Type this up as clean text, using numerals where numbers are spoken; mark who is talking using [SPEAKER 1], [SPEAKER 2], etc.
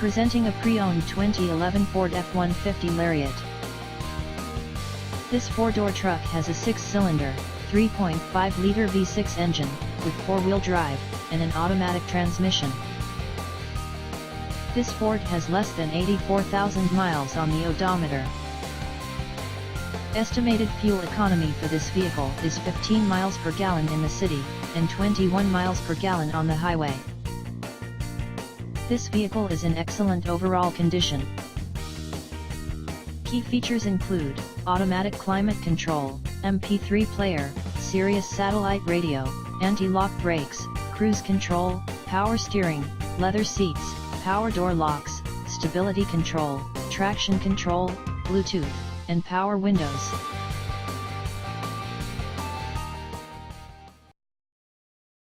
[SPEAKER 1] Presenting a pre-owned 2011 Ford F-150 LARIAT. This four-door truck has a six-cylinder, 3.5-liter V6 engine, with four-wheel drive, and an automatic transmission. This Ford has less than 84,000 miles on the odometer. Estimated fuel economy for this vehicle is 15 miles per gallon in the city, and 21 miles per gallon on the highway. This vehicle is in excellent overall condition. Key features include automatic climate control, MP3 player, Sirius satellite radio, anti-lock brakes, cruise control, power steering, leather seats, power door locks, stability control, traction control, Bluetooth, and power windows.